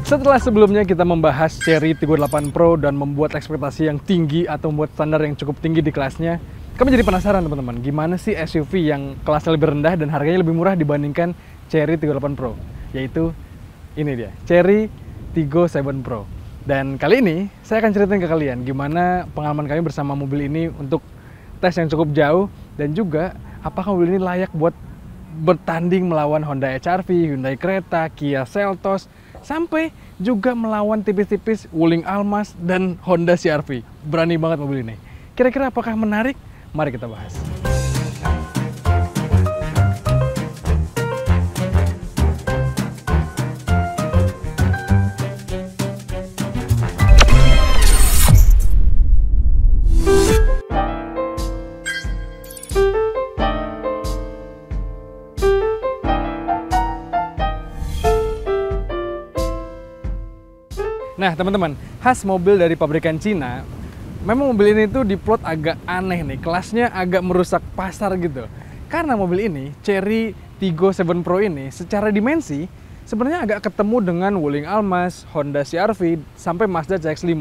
Setelah sebelumnya kita membahas Chery Tiggo 8 Pro dan membuat ekspektasi yang tinggi atau membuat standar yang cukup tinggi di kelasnya, kami jadi penasaran teman-teman, gimana sih SUV yang kelasnya lebih rendah dan harganya lebih murah dibandingkan Chery Tiggo 8 Pro? Yaitu ini dia, Chery Tiggo 7 Pro. Dan kali ini saya akan ceritain ke kalian gimana pengalaman kami bersama mobil ini untuk tes yang cukup jauh, dan juga apakah mobil ini layak buat bertanding melawan Honda HR-V, Hyundai Creta, Kia Seltos, sampai juga melawan tipis-tipis Wuling Almas dan Honda CR-V. Berani banget mobil ini. Kira-kira apakah menarik? Mari kita bahas. Nah teman-teman, khas mobil dari pabrikan Cina, memang mobil ini tuh diplot agak aneh nih, kelasnya agak merusak pasar gitu. Karena mobil ini, Chery Tiggo 7 Pro ini, secara dimensi sebenarnya agak ketemu dengan Wuling Almas, Honda CR-V, sampai Mazda CX-5.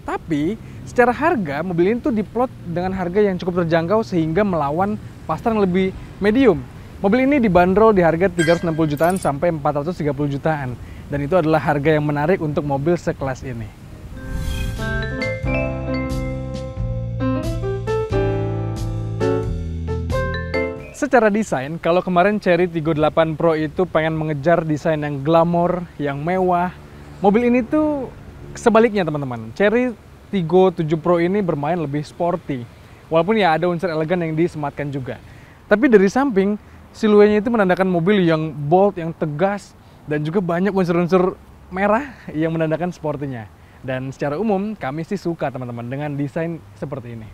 Tapi secara harga, mobil ini tuh diplot dengan harga yang cukup terjangkau sehingga melawan pasar yang lebih medium. Mobil ini dibanderol di harga 360 jutaan sampai 430 jutaan. Dan itu adalah harga yang menarik untuk mobil sekelas ini. Secara desain, kalau kemarin Chery Tiggo 8 Pro itu pengen mengejar desain yang glamor, yang mewah, mobil ini tuh sebaliknya teman-teman. Chery Tiggo 7 Pro ini bermain lebih sporty. Walaupun ya ada unsur elegan yang disematkan juga. Tapi dari samping, siluetnya itu menandakan mobil yang bold, yang tegas, dan juga banyak unsur-unsur merah yang menandakan sportinya. Dan secara umum kami sih suka teman-teman dengan desain seperti ini.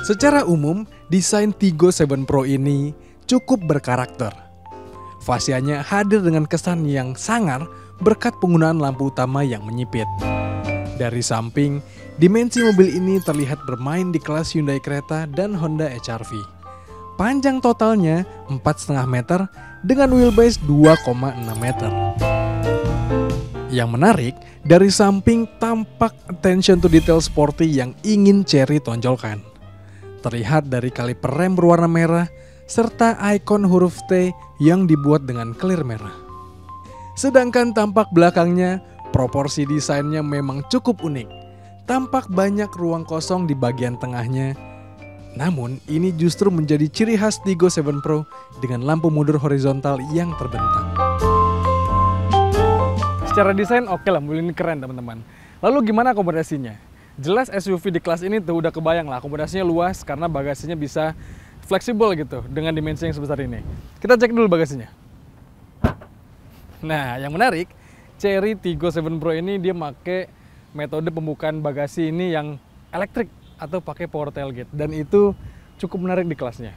Secara umum, desain Tiggo 7 Pro ini cukup berkarakter. Fasianya hadir dengan kesan yang sangar berkat penggunaan lampu utama yang menyipit. Dari samping, dimensi mobil ini terlihat bermain di kelas Hyundai Creta dan Honda HR-V. Panjang totalnya 4,5 meter dengan wheelbase 2,6 meter. Yang menarik, dari samping tampak attention to detail sporty yang ingin Chery tonjolkan. Terlihat dari kaliper rem berwarna merah, serta ikon huruf T yang dibuat dengan clear merah. Sedangkan tampak belakangnya, proporsi desainnya memang cukup unik. Tampak banyak ruang kosong di bagian tengahnya. Namun, ini justru menjadi ciri khas Tiggo 7 Pro dengan lampu mundur horizontal yang terbentang. Secara desain oke lah, mobil ini keren teman-teman. Lalu gimana akomodasinya? Jelas SUV di kelas ini tuh udah kebayang lah, akomodasinya luas karena bagasinya bisa fleksibel gitu dengan dimensi yang sebesar ini. Kita cek dulu bagasinya. Nah, yang menarik, Chery Tiggo 7 Pro ini dia pakai metode pembukaan bagasi ini yang elektrik atau pakai power tailgate, dan itu cukup menarik di kelasnya.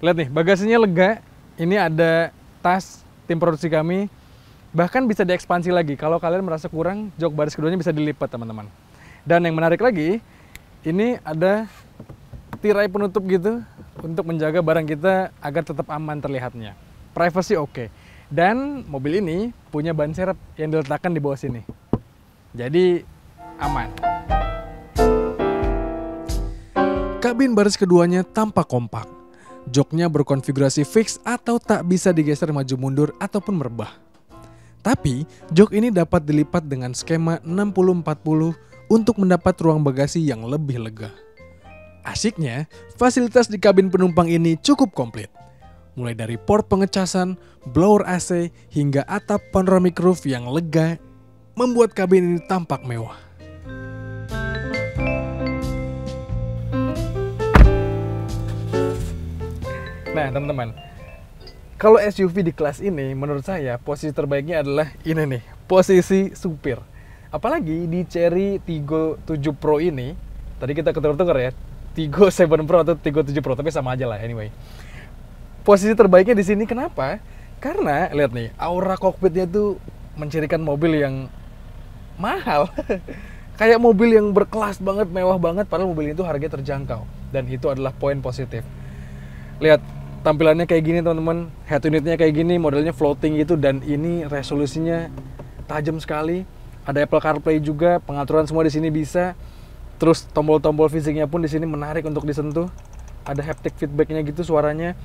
Lihat nih, bagasinya lega. Ini ada tas tim produksi kami, bahkan bisa diekspansi lagi. Kalau kalian merasa kurang, jok baris keduanya bisa dilipat teman-teman. Dan yang menarik lagi, ini ada tirai penutup gitu untuk menjaga barang kita agar tetap aman terlihatnya. Privacy oke. Dan mobil ini punya ban serep yang diletakkan di bawah sini. Jadi aman. Kabin baris keduanya tampak kompak. Joknya berkonfigurasi fix atau tak bisa digeser maju mundur ataupun merebah. Tapi, jok ini dapat dilipat dengan skema 60-40 untuk mendapat ruang bagasi yang lebih lega. Asyiknya, fasilitas di kabin penumpang ini cukup komplit. Mulai dari port pengecasan, blower AC, hingga atap panoramic roof yang lega, membuat kabin ini tampak mewah. Nah teman-teman, kalau SUV di kelas ini menurut saya posisi terbaiknya adalah ini nih, posisi supir. Apalagi di Chery Tiggo 7 Pro ini, tadi kita ketukar-tukar ya, Tiggo 7 Pro atau Tiggo 7 Pro, tapi sama aja lah anyway. Posisi terbaiknya di sini kenapa? Karena lihat nih, aura kokpitnya tuh mencirikan mobil yang mahal. Kayak mobil yang berkelas banget, mewah banget, padahal mobil itu harganya terjangkau. Dan itu adalah poin positif. Lihat, Tampilannya kayak gini teman-teman, head unitnya kayak gini, modelnya floating gitu, dan ini resolusinya tajam sekali. Ada Apple CarPlay juga, pengaturan semua di sini bisa. Terus tombol-tombol fisiknya pun di sini menarik untuk disentuh. Ada haptic feedbacknya gitu suaranya.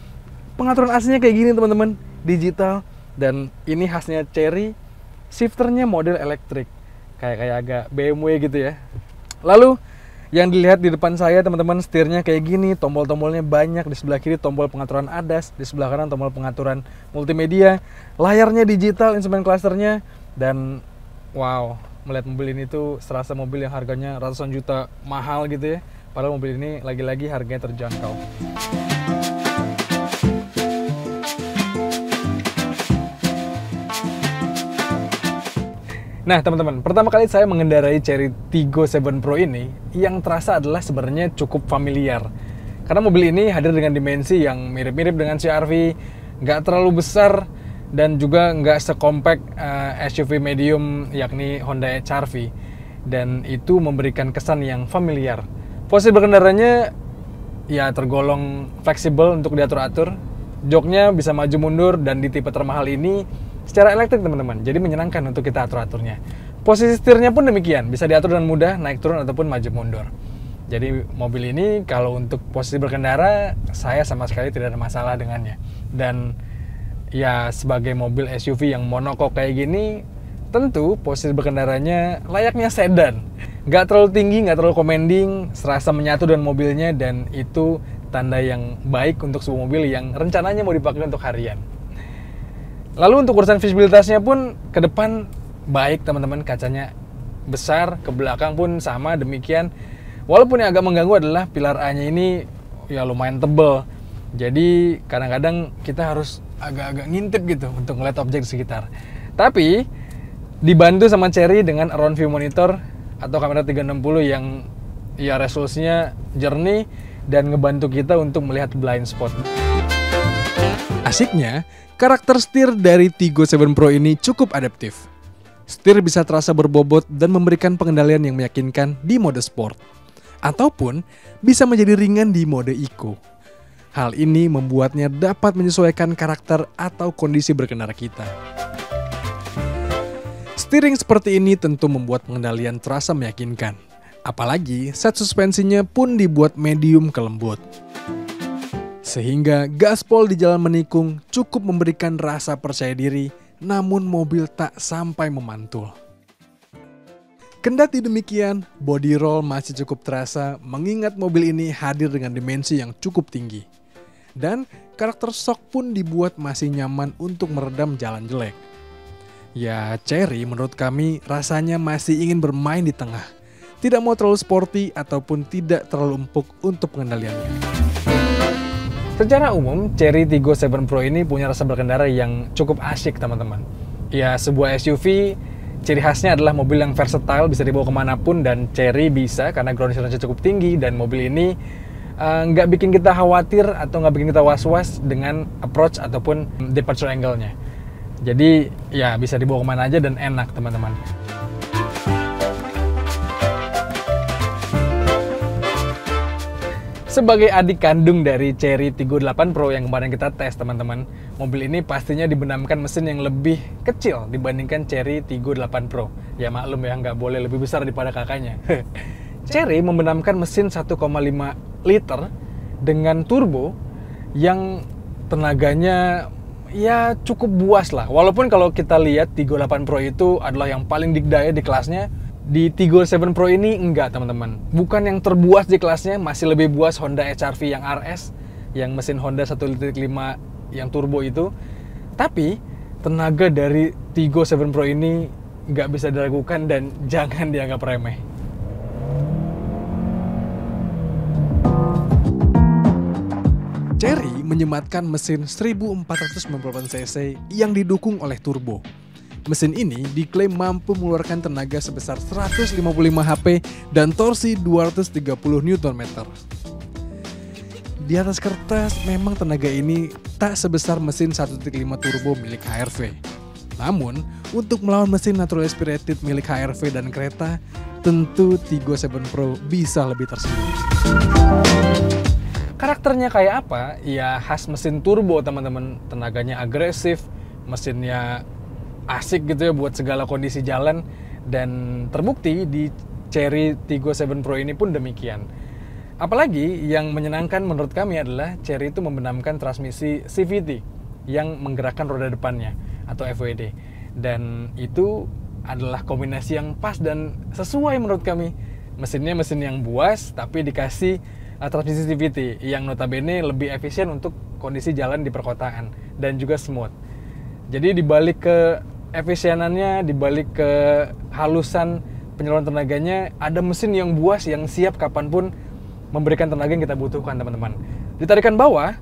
Pengaturan AC-nya kayak gini teman-teman, digital, dan ini khasnya Chery. Shifternya model elektrik, kayak agak BMW gitu ya. Lalu yang dilihat di depan saya teman-teman, setirnya kayak gini, tombol-tombolnya banyak. Di sebelah kiri tombol pengaturan ADAS, di sebelah kanan tombol pengaturan multimedia. Layarnya digital, instrumen clusternya, dan wow, melihat mobil ini tuh serasa mobil yang harganya ratusan juta mahal gitu ya. Padahal mobil ini lagi-lagi harganya terjangkau. Nah teman-teman, pertama kali saya mengendarai Chery Tiggo 7 Pro ini, yang terasa adalah sebenarnya cukup familiar. Karena mobil ini hadir dengan dimensi yang mirip-mirip dengan CR-V, nggak terlalu besar, dan juga nggak sekompak SUV medium yakni Honda HR-V. Dan itu memberikan kesan yang familiar. Posisi berkendaranya ya tergolong fleksibel untuk diatur-atur. Joknya bisa maju mundur, dan di tipe termahal ini secara elektrik teman-teman, jadi menyenangkan untuk kita atur-aturnya. Posisi setirnya pun demikian, bisa diatur dengan mudah, naik turun ataupun maju mundur. Jadi mobil ini kalau untuk posisi berkendara, saya sama sekali tidak ada masalah dengannya. Dan ya sebagai mobil SUV yang monokok kayak gini, tentu posisi berkendaranya layaknya sedan. Nggak terlalu tinggi, nggak terlalu commanding, serasa menyatu dengan mobilnya, dan itu tanda yang baik untuk sebuah mobil yang rencananya mau dipakai untuk harian. Lalu untuk urusan visibilitasnya pun ke depan baik teman-teman, kacanya besar, ke belakang pun sama demikian. Walaupun yang agak mengganggu adalah pilar A-nya ini ya lumayan tebel. Jadi kadang-kadang kita harus agak-agak ngintip gitu untuk ngeliat objek di sekitar. Tapi dibantu sama Chery dengan around view monitor atau kamera 360 yang ya resolusinya jernih dan ngebantu kita untuk melihat blind spot. Asiknya, karakter setir dari Tiggo 7 Pro ini cukup adaptif. Setir bisa terasa berbobot dan memberikan pengendalian yang meyakinkan di mode sport. Ataupun bisa menjadi ringan di mode eco. Hal ini membuatnya dapat menyesuaikan karakter atau kondisi berkendara kita. Steering seperti ini tentu membuat pengendalian terasa meyakinkan. Apalagi set suspensinya pun dibuat medium ke lembut. Sehingga gaspol di jalan menikung cukup memberikan rasa percaya diri, namun mobil tak sampai memantul. Kendati demikian, body roll masih cukup terasa mengingat mobil ini hadir dengan dimensi yang cukup tinggi. Dan karakter shock pun dibuat masih nyaman untuk meredam jalan jelek. Ya, Chery menurut kami rasanya masih ingin bermain di tengah. Tidak mau terlalu sporty ataupun tidak terlalu empuk untuk pengendaliannya. Secara umum, Chery Tiggo 7 Pro ini punya rasa berkendara yang cukup asyik teman-teman. Ya, sebuah SUV, ciri khasnya adalah mobil yang versatile, bisa dibawa kemanapun, dan Chery bisa karena ground clearance cukup tinggi, dan mobil ini nggak bikin kita khawatir atau nggak bikin kita was-was dengan approach ataupun departure angle-nya. Jadi ya bisa dibawa kemana aja dan enak teman-teman. Sebagai adik kandung dari Chery Tiggo 8 Pro yang kemarin kita tes teman-teman, mobil ini pastinya dibenamkan mesin yang lebih kecil dibandingkan Chery Tiggo 8 Pro. Ya maklum ya, nggak boleh lebih besar daripada kakaknya. Chery membenamkan mesin 1,5 liter dengan turbo yang tenaganya ya cukup buas lah. Walaupun kalau kita lihat Tiggo 8 Pro itu adalah yang paling dikdaya di kelasnya, di Tiggo 7 Pro ini enggak teman-teman. Bukan yang terbuas di kelasnya, masih lebih buas Honda HR-V yang RS, yang mesin Honda 1.5 yang turbo itu. Tapi tenaga dari Tiggo 7 Pro ini nggak bisa diragukan dan jangan dianggap remeh. Chery menyematkan mesin 1498 cc yang didukung oleh turbo. Mesin ini diklaim mampu mengeluarkan tenaga sebesar 155 HP dan torsi 230 Nm. Di atas kertas, memang tenaga ini tak sebesar mesin 1.5 turbo milik HR-V. Namun, untuk melawan mesin natural aspirated milik HR-V dan kereta, tentu Tiggo 7 Pro bisa lebih tersendiri. Karakternya kayak apa? Ya khas mesin turbo teman-teman, tenaganya agresif, mesinnya asik gitu ya buat segala kondisi jalan, dan terbukti di Chery Tiggo 7 Pro ini pun demikian. Apalagi yang menyenangkan menurut kami adalah Chery itu membenamkan transmisi CVT yang menggerakkan roda depannya atau FWD, dan itu adalah kombinasi yang pas dan sesuai menurut kami. Mesinnya mesin yang buas tapi dikasih transmisi CVT yang notabene lebih efisien untuk kondisi jalan di perkotaan dan juga smooth. Jadi dibalik ke efisienannya, dibalik ke halusan penyaluran tenaganya, ada mesin yang buas yang siap kapanpun memberikan tenaga yang kita butuhkan teman-teman. Di tarikan bawah,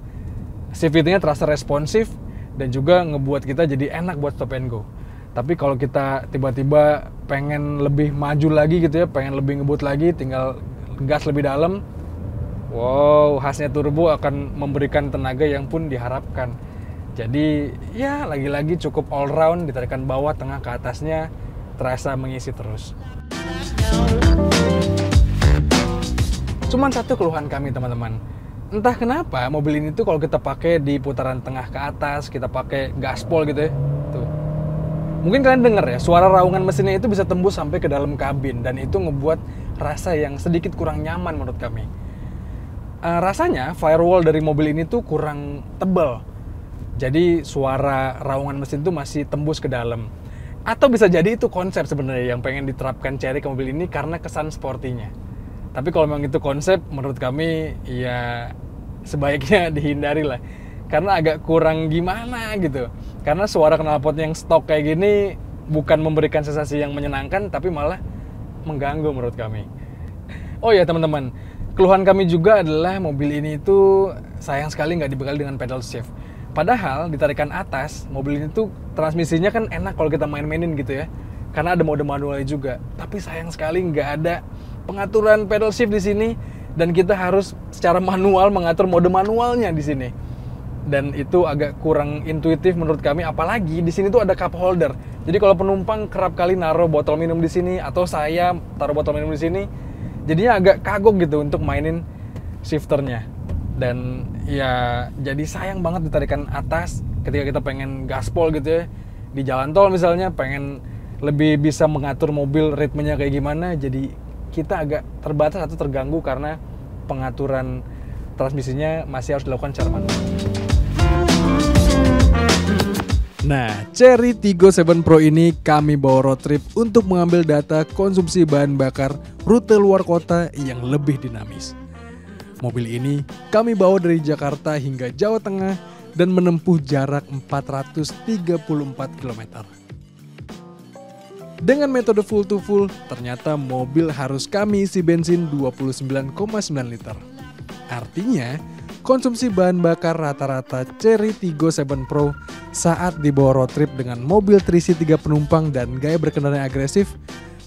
CVT-nya terasa responsif dan juga ngebuat kita jadi enak buat stop and go. Tapi kalau kita tiba-tiba pengen lebih maju lagi gitu ya, pengen lebih ngebut lagi, tinggal gas lebih dalam, wow, khasnya turbo akan memberikan tenaga yang pun diharapkan. Jadi ya lagi-lagi cukup all round, ditarikan bawah, tengah, ke atasnya terasa mengisi terus. Cuman satu keluhan kami teman-teman, entah kenapa mobil ini tuh kalau kita pakai di putaran tengah ke atas, kita pakai gaspol gitu ya, tuh. Mungkin kalian denger ya, suara raungan mesinnya itu bisa tembus sampai ke dalam kabin, dan itu ngebuat rasa yang sedikit kurang nyaman menurut kami. Rasanya firewall dari mobil ini tuh kurang tebal, jadi suara raungan mesin tuh masih tembus ke dalam. Atau bisa jadi itu konsep sebenarnya yang pengen diterapkan Chery ke mobil ini karena kesan sportinya. Tapi kalau memang itu konsep, menurut kami ya sebaiknya dihindari lah, karena agak kurang gimana gitu. Karena suara knalpot yang stok kayak gini bukan memberikan sensasi yang menyenangkan, tapi malah mengganggu menurut kami. Oh ya teman-teman, keluhan kami juga adalah mobil ini tuh sayang sekali nggak dibekali dengan pedal shift. Padahal di tarikan atas, mobil ini tuh transmisinya kan enak kalau kita main-mainin gitu ya, karena ada mode manualnya juga. Tapi sayang sekali nggak ada pengaturan pedal shift di sini, dan kita harus secara manual mengatur mode manualnya di sini. Dan itu agak kurang intuitif menurut kami, apalagi di sini tuh ada cup holder. Jadi kalau penumpang kerap kali naruh botol minum di sini, atau saya taruh botol minum di sini, jadinya agak kagok gitu untuk mainin shifternya. Dan ya jadi sayang banget ditarikan atas ketika kita pengen gaspol gitu ya, di jalan tol misalnya, pengen lebih bisa mengatur mobil ritmenya kayak gimana, jadi kita agak terbatas atau terganggu karena pengaturan transmisinya masih harus dilakukan secara manual. Nah, Chery Tiggo 7 Pro ini kami bawa road trip untuk mengambil data konsumsi bahan bakar rute luar kota yang lebih dinamis. Mobil ini kami bawa dari Jakarta hingga Jawa Tengah dan menempuh jarak 434 km. Dengan metode full to full, ternyata mobil harus kami isi bensin 29,9 liter. Artinya, konsumsi bahan bakar rata-rata Chery Tiggo 7 Pro saat dibawa road trip dengan mobil terisi 3 penumpang dan gaya berkendara yang agresif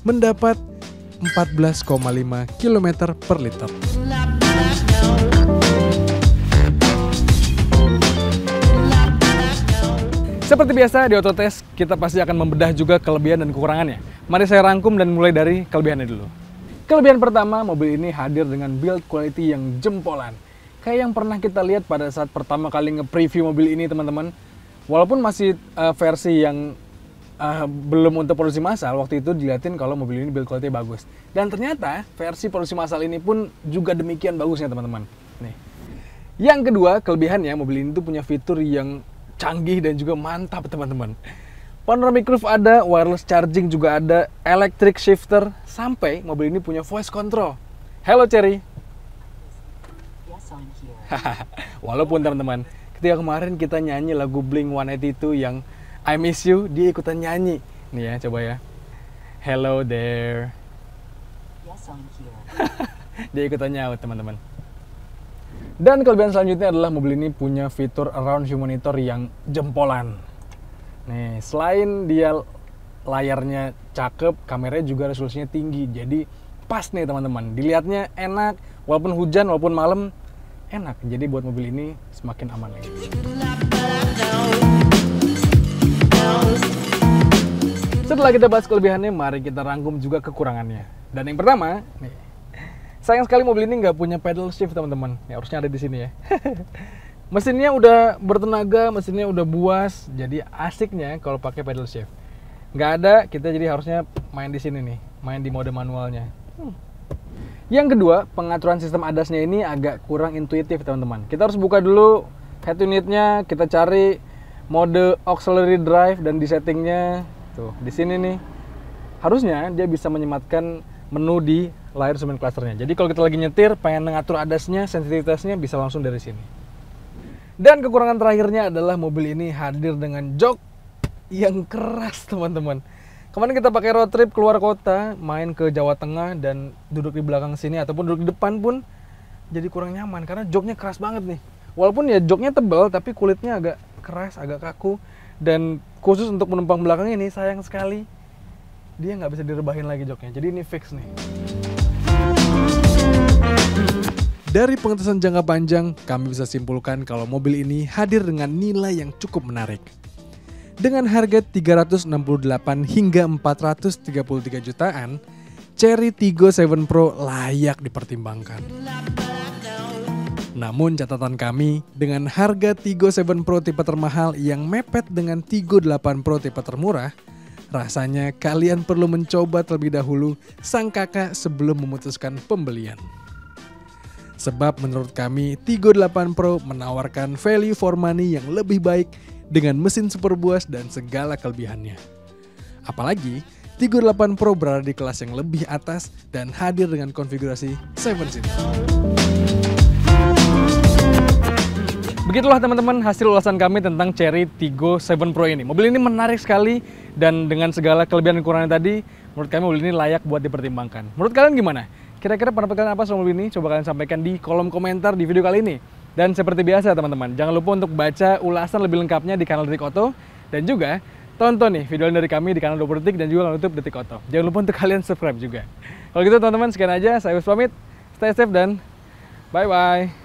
mendapat 14,5 km per liter. Seperti biasa di Autotest, kita pasti akan membedah juga kelebihan dan kekurangannya. Mari saya rangkum dan mulai dari kelebihannya dulu. Kelebihan pertama, mobil ini hadir dengan build quality yang jempolan. Kayak yang pernah kita lihat pada saat pertama kali nge-preview mobil ini teman-teman. Walaupun masih versi yang belum untuk produksi massal, waktu itu dilihatin kalau mobil ini build quality bagus. Dan ternyata versi produksi massal ini pun juga demikian bagusnya teman-teman. Nih. Yang kedua, kelebihannya mobil ini tuh punya fitur yang canggih dan juga mantap teman-teman. Panoramic roof ada, wireless charging juga ada, electric shifter, sampai mobil ini punya voice control. Hello Chery. Yes, I'm here. Walaupun teman-teman, ketika kemarin kita nyanyi lagu Blink-182 yang I Miss You, dia ikutan nyanyi. Nih ya, coba ya. Hello there. Yes, I'm here. Dia ikutan nyaut teman-teman. Dan kelebihan selanjutnya adalah mobil ini punya fitur around view monitor yang jempolan. Nih, selain dia layarnya cakep, kameranya juga resolusinya tinggi. Jadi pas nih teman-teman, dilihatnya enak, walaupun hujan, walaupun malam, enak. Jadi buat mobil ini semakin aman lagi. Setelah kita bahas kelebihannya, mari kita rangkum juga kekurangannya. Dan yang pertama, nih, Sayang sekali mobil ini nggak punya pedal shift teman-teman. Ya harusnya ada di sini ya. Mesinnya udah bertenaga, mesinnya udah buas, jadi asiknya kalau pakai pedal shift. Nggak ada, kita jadi harusnya main di sini nih, main di mode manualnya. Yang kedua, pengaturan sistem ADAS-nya ini agak kurang intuitif teman-teman. Kita harus buka dulu head unit-nya, kita cari mode auxiliary drive dan di settingnya tuh di sini nih. Harusnya dia bisa menyematkan menu di layar instrumen clusternya. Jadi kalau kita lagi nyetir, pengen ngatur ADAS-nya, sensitivitasnya bisa langsung dari sini. Dan kekurangan terakhirnya adalah mobil ini hadir dengan jok yang keras teman-teman. Kemarin kita pakai road trip keluar kota, main ke Jawa Tengah dan duduk di belakang sini ataupun duduk di depan pun jadi kurang nyaman karena joknya keras banget nih. Walaupun ya joknya tebal tapi kulitnya agak keras, agak kaku. Dan khusus untuk penumpang belakang ini sayang sekali dia nggak bisa direbahin lagi joknya. Jadi ini fix nih. Dari pengetesan jangka panjang, kami bisa simpulkan kalau mobil ini hadir dengan nilai yang cukup menarik. Dengan harga 368 hingga 433 jutaan, Chery Tiggo 7 Pro layak dipertimbangkan. Namun catatan kami, dengan harga Tiggo 7 Pro tipe termahal yang mepet dengan Tiggo 8 Pro tipe termurah, rasanya kalian perlu mencoba terlebih dahulu sang kakak sebelum memutuskan pembelian. Sebab menurut kami, Tiggo 8 Pro menawarkan value for money yang lebih baik dengan mesin super buas dan segala kelebihannya. Apalagi, Tiggo 8 Pro berada di kelas yang lebih atas dan hadir dengan konfigurasi 7 seat. Begitulah teman-teman hasil ulasan kami tentang Chery Tiggo 7 Pro ini. Mobil ini menarik sekali dan dengan segala kelebihan dan kekurangan tadi, menurut kami mobil ini layak buat dipertimbangkan. Menurut kalian gimana? Kira-kira pendapat kalian apa soal mobil ini? Coba kalian sampaikan di kolom komentar di video kali ini. Dan seperti biasa teman-teman, jangan lupa untuk baca ulasan lebih lengkapnya di kanal Detik Auto. Dan juga tonton nih video dari kami di kanal 20 Detik dan juga kanal YouTube Detik Auto. Jangan lupa untuk kalian subscribe juga. Kalau gitu teman-teman, sekian aja. Saya Yus pamit. Stay safe dan bye-bye.